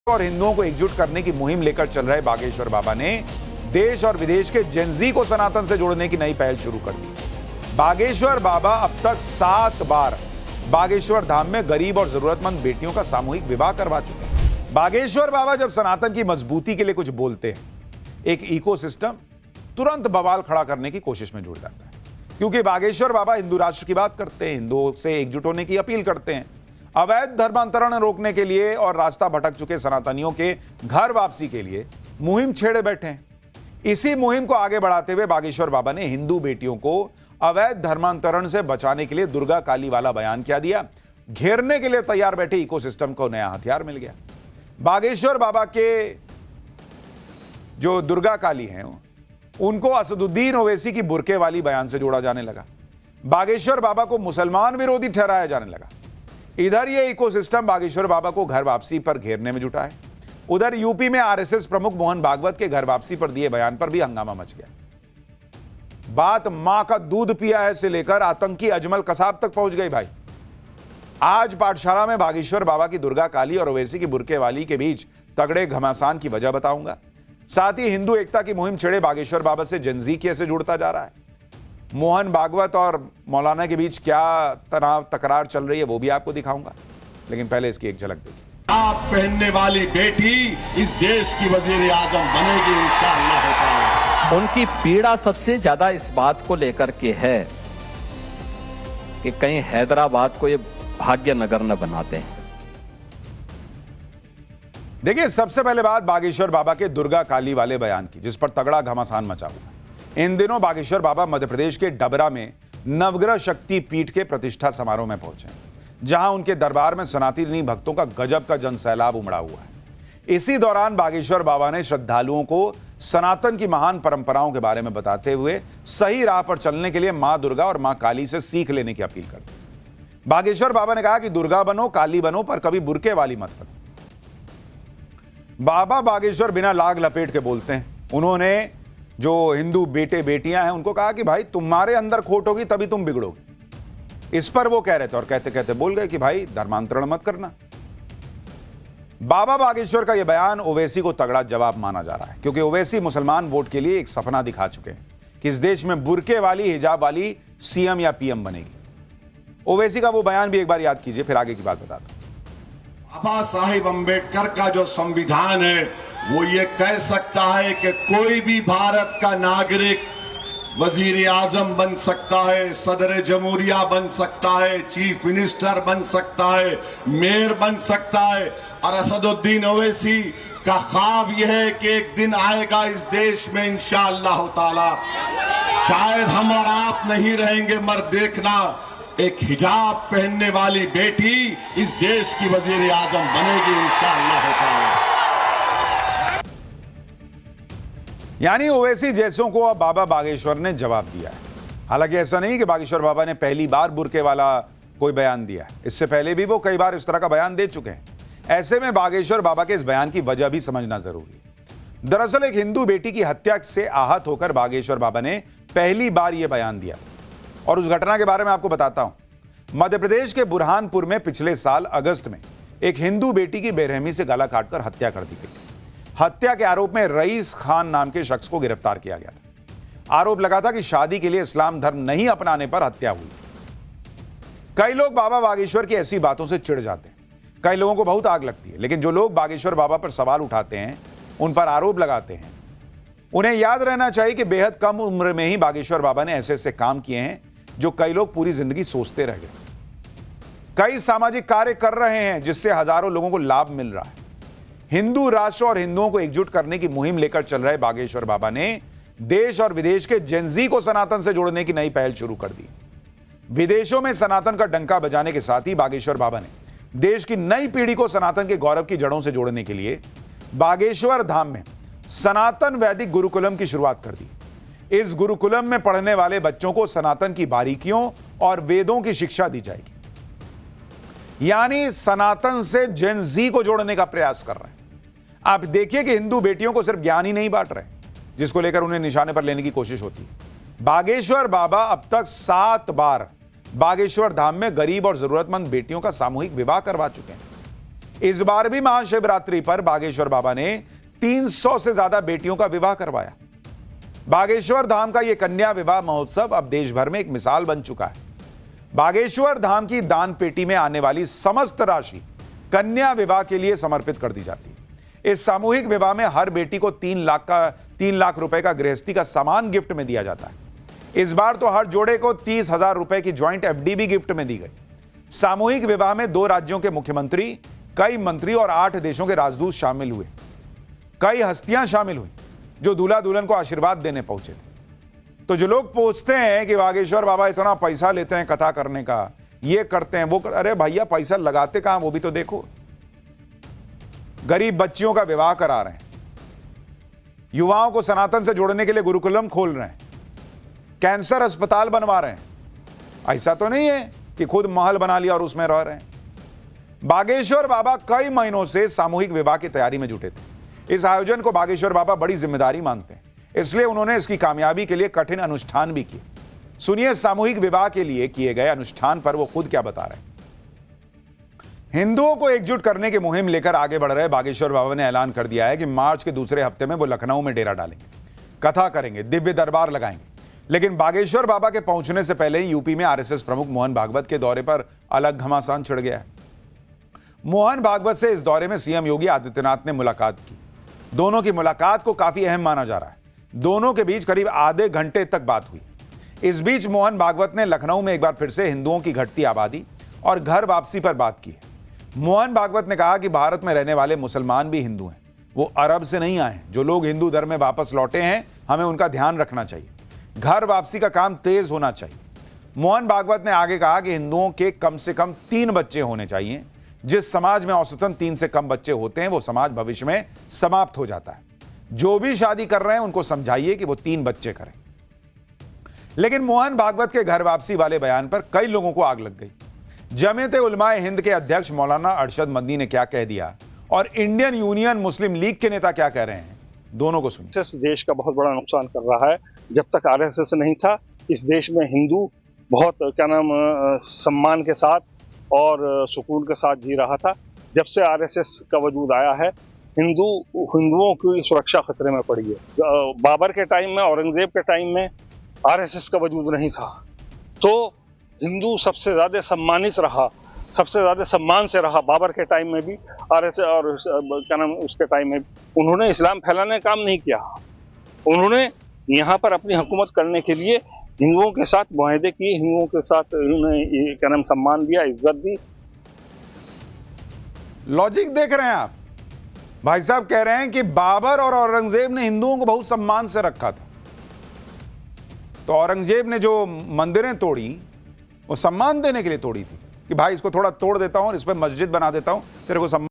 और हिंदुओं को एकजुट करने की मुहिम लेकर चल रहे बागेश्वर बाबा ने देश और विदेश के जेनजी को सनातन से जोड़ने की नई पहल शुरू कर दी। बागेश्वर बाबा अब तक 7 बार बागेश्वर धाम में गरीब और जरूरतमंद बेटियों का सामूहिक विवाह करवा चुके हैं। बागेश्वर बाबा जब सनातन की मजबूती के लिए कुछ बोलते हैं, एक इकोसिस्टम तुरंत बवाल खड़ा करने की कोशिश में जुड़ जाता है, क्योंकि बागेश्वर बाबा हिंदू राष्ट्र की बात करते हैं, हिंदुओं से एकजुट होने की अपील करते हैं, अवैध धर्मांतरण रोकने के लिए और रास्ता भटक चुके सनातनियों के घर वापसी के लिए मुहिम छेड़े बैठे हैं। इसी मुहिम को आगे बढ़ाते हुए बागेश्वर बाबा ने हिंदू बेटियों को अवैध धर्मांतरण से बचाने के लिए दुर्गा काली वाला बयान क्या दिया। घेरने के लिए तैयार बैठे इकोसिस्टम को नया हथियार मिल गया। बागेश्वर बाबा के जो दुर्गा काली हैं, उनको असदुद्दीन ओवैसी की बुरके वाली बयान से जोड़ा जाने लगा। बागेश्वर बाबा को मुसलमान विरोधी ठहराया जाने लगा। इधर ये इकोसिस्टम बागेश्वर बाबा को घर वापसी पर घेरने में जुटा है। उधर यूपी में आरएसएस प्रमुख मोहन भागवत के घर वापसी पर दिए बयान पर भी हंगामा मच गया। बात मां का दूध पिया है से लेकर आतंकी अजमल कसाब तक पहुंच गई भाई। आज पाठशाला में बागेश्वर बाबा की दुर्गा काली और ओवैसी की बुरके वाली के बीच तगड़े घमासान की वजह बताऊंगा। साथ ही हिंदू एकता की मुहिम छेड़े बागेश्वर बाबा से जेनजी कैसे जुड़ता जा रहा है, मोहन भागवत और मौलाना के बीच क्या तनाव तकरार चल रही है, वो भी आपको दिखाऊंगा। लेकिन पहले इसकी एक झलक देखिए। आप पहनने वाली बेटी इस देश की वजीर आजम बनेगी इंशाअल्लाह ताला। उनकी पीड़ा सबसे ज्यादा इस बात को लेकर के है कि कहीं हैदराबाद को ये भाग्यनगर न बनाते हैं। देखिए, सबसे पहले बात बागेश्वर बाबा के दुर्गा काली वाले बयान की, जिस पर तगड़ा घमासान मचा हुआ। इन दिनों बागेश्वर बाबा मध्य प्रदेश के डबरा में नवग्रह शक्ति पीठ के प्रतिष्ठा समारोह में पहुंचे, जहां उनके दरबार में सनातनी भक्तों का गजब का जनसैलाब उमड़ा हुआ है। इसी दौरान बागेश्वर बाबा ने श्रद्धालुओं को सनातन की महान परंपराओं के बारे में बताते हुए सही राह पर चलने के लिए मां दुर्गा और मां काली से सीख लेने की अपील कर दी। बागेश्वर बाबा ने कहा कि दुर्गा बनो, काली बनो, पर कभी बुरके वाली मत बनो। बाबा बागेश्वर बिना लाग लपेट के बोलते हैं। उन्होंने जो हिंदू बेटे बेटियां हैं उनको कहा कि भाई तुम्हारे अंदर खोट होगी तभी तुम बिगड़ोगे। इस पर वो कह रहे थे और कहते कहते बोल गए कि भाई धर्मांतरण मत करना। बाबा बागेश्वर का यह बयान ओवैसी को तगड़ा जवाब माना जा रहा है, क्योंकि ओवैसी मुसलमान वोट के लिए एक सपना दिखा चुके हैं कि इस देश में बुरके वाली, हिजाब वाली सीएम या पीएम बनेगी। ओवैसी का वो बयान भी एक बार याद कीजिए, फिर आगे की बात बताता हूं। बाबा साहिब अंबेडकर का जो संविधान है वो ये कह सकता है कि कोई भी भारत का नागरिक वजीर आजम बन सकता है, सदर जमहूरिया बन सकता है, चीफ मिनिस्टर बन सकता है, मेयर बन सकता है। और असदुद्दीन ओवैसी का ख्वाब यह है कि एक दिन आएगा इस देश में इंशाअल्लाह ताला, शायद हम और आप नहीं रहेंगे मगर देखना, एक हिजाब पहनने वाली बेटी इस देश की वजीर आजम बनेगी इंशाअल्लाह ताला। यानी ओवैसी जैसों को अब बाबा बागेश्वर ने जवाब दिया है। हालांकि ऐसा नहीं कि बागेश्वर बाबा ने पहली बार बुरके वाला कोई बयान दिया है, इससे पहले भी वो कई बार इस तरह का बयान दे चुके हैं। ऐसे में बागेश्वर बाबा के इस बयान की वजह भी समझना जरूरी है। दरअसल एक हिंदू बेटी की हत्या से आहत होकर बागेश्वर बाबा ने पहली बार यह बयान दिया, और उस घटना के बारे में आपको बताता हूं। मध्य प्रदेश के बुरहानपुर में पिछले साल अगस्त में एक हिंदू बेटी की बेरहमी से गला काटकर हत्या कर दी गई। हत्या के आरोप में रईस खान नाम के शख्स को गिरफ्तार किया गया था। आरोप लगा था कि शादी के लिए इस्लाम धर्म नहीं अपनाने पर हत्या हुई। कई लोग बाबा बागेश्वर की ऐसी बातों से चिढ़ जाते हैं, कई लोगों को बहुत आग लगती है। लेकिन जो लोग बागेश्वर बाबा पर सवाल उठाते हैं, उन पर आरोप लगाते हैं, उन्हें याद रहना चाहिए कि बेहद कम उम्र में ही बागेश्वर बाबा ने ऐसे ऐसे काम किए हैं जो कई लोग पूरी जिंदगी सोचते रह गए। कई सामाजिक कार्य कर रहे हैं जिससे हजारों लोगों को लाभ मिल रहा है। हिंदू राष्ट्र और हिंदुओं को एकजुट करने की मुहिम लेकर चल रहे बागेश्वर बाबा ने देश और विदेश के जेनजी को सनातन से जोड़ने की नई पहल शुरू कर दी। विदेशों में सनातन का डंका बजाने के साथ ही बागेश्वर बाबा ने देश की नई पीढ़ी को सनातन के गौरव की जड़ों से जोड़ने के लिए बागेश्वर धाम में सनातन वैदिक गुरुकुलम की शुरुआत कर दी। इस गुरुकुलम में पढ़ने वाले बच्चों को सनातन की बारीकियों और वेदों की शिक्षा दी जाएगी। यानी सनातन से जेन जी को जोड़ने का प्रयास कर रहे हैं। आप देखिए कि हिंदू बेटियों को सिर्फ ज्ञान ही नहीं बांट रहे, जिसको लेकर उन्हें निशाने पर लेने की कोशिश होती है। बागेश्वर बाबा अब तक 7 बार बागेश्वर धाम में गरीब और जरूरतमंद बेटियों का सामूहिक विवाह करवा चुके हैं। इस बार भी महाशिवरात्रि पर बागेश्वर बाबा ने 300 से ज्यादा बेटियों का विवाह करवाया। बागेश्वर धाम का यह कन्या विवाह महोत्सव अब देश भर में एक मिसाल बन चुका है। बागेश्वर धाम की दान पेटी में आने वाली समस्त राशि कन्या विवाह के लिए समर्पित कर दी जाती है। इस सामूहिक विवाह में हर बेटी को 3 लाख रुपए का गृहस्थी का सामान गिफ्ट में दिया जाता है। इस बार तो हर जोड़े को 30,000 रुपए की ज्वाइंट एफडी भी गिफ्ट में दी गई। सामूहिक विवाह में 2 राज्यों के मुख्यमंत्री, कई मंत्री और 8 देशों के राजदूत शामिल हुए। कई हस्तियां शामिल हुई जो दूल्हा दुल्हन को आशीर्वाद देने पहुंचे थे। तो जो लोग पूछते हैं कि बागेश्वर बाबा इतना पैसा लेते हैं कथा करने का, ये करते हैं वो अरे भैया पैसा लगाते कहां वो भी तो देखो। गरीब बच्चियों का विवाह करा रहे हैं, युवाओं को सनातन से जोड़ने के लिए गुरुकुलम खोल रहे हैं, कैंसर अस्पताल बनवा रहे हैं। ऐसा तो नहीं है कि खुद महल बना लिया और उसमें रह रहे हैं। बागेश्वर बाबा कई महीनों से सामूहिक विवाह की तैयारी में जुटे थे। इस आयोजन को बागेश्वर बाबा बड़ी जिम्मेदारी मानते हैं, इसलिए उन्होंने इसकी कामयाबी के लिए कठिन अनुष्ठान भी किए। सुनिए सामूहिक विवाह के लिए किए गए अनुष्ठान पर वो खुद क्या बता रहे हैं। हिंदुओं को एकजुट करने की मुहिम लेकर आगे बढ़ रहे बागेश्वर बाबा ने ऐलान कर दिया है कि मार्च के दूसरे हफ्ते में वो लखनऊ में डेरा डालेंगे, कथा करेंगे, दिव्य दरबार लगाएंगे। लेकिन बागेश्वर बाबा के पहुंचने से पहले ही यूपी में आरएसएस प्रमुख मोहन भागवत के दौरे पर अलग घमासान छिड़ गया है। मोहन भागवत से इस दौरे में सीएम योगी आदित्यनाथ ने मुलाकात की। दोनों की मुलाकात को काफी अहम माना जा रहा है। दोनों के बीच करीब आधे घंटे तक बात हुई। इस बीच मोहन भागवत ने लखनऊ में एक बार फिर से हिंदुओं की घटती आबादी और घर वापसी पर बात की है। मोहन भागवत ने कहा कि भारत में रहने वाले मुसलमान भी हिंदू हैं, वो अरब से नहीं आए। जो लोग हिंदू धर्म में वापस लौटे हैं, हमें उनका ध्यान रखना चाहिए। घर वापसी का काम तेज होना चाहिए। मोहन भागवत ने आगे कहा कि हिंदुओं के कम से कम 3 बच्चे होने चाहिए। जिस समाज में औसतन 3 से कम बच्चे होते हैं, वो समाज भविष्य में समाप्त हो जाता है। जो भी शादी कर रहे हैं उनको समझाइए कि वो 3 बच्चे करें। लेकिन मोहन भागवत के घर वापसी वाले बयान पर कई लोगों को आग लग गई। जमीयत उलमाए हिंद के अध्यक्ष मौलाना अरशद मदनी ने क्या कह दिया और इंडियन यूनियन मुस्लिम लीग के नेता क्या कह रहे हैं, दोनों को सुनिए। आरएसएस देश का बहुत बड़ा नुकसान कर रहा है। जब तक आरएसएस नहीं था, इस देश में हिंदू बहुत सम्मान के साथ और सुकून के साथ जी रहा था। जब से आरएसएस का वजूद आया है, हिंदुओं की सुरक्षा खतरे में पड़ी है। बाबर के टाइम में, औरंगजेब के टाइम में आरएसएस का वजूद नहीं था, तो हिंदू सबसे ज्यादा सम्मानित रहा, सबसे ज्यादा सम्मान से रहा। बाबर के टाइम में भी आरएसएस और उसके टाइम में उन्होंने इस्लाम फैलाने का काम नहीं किया। उन्होंने यहाँ पर अपनी हुकूमत करने के लिए हिंदुओं के साथ मुआहदे किए, हिंदुओं के साथ उन्हें सम्मान दिया, इज्जत दी। लॉजिक देख रहे हैं आप। भाई साहब कह रहे हैं कि बाबर और औरंगजेब ने हिंदुओं को बहुत सम्मान से रखा था। तो औरंगजेब ने जो मंदिरें तोड़ी वो सम्मान देने के लिए तोड़ी थी कि भाई इसको थोड़ा तोड़ देता हूं और इस पर मस्जिद बना देता हूं, तेरे को सम्मान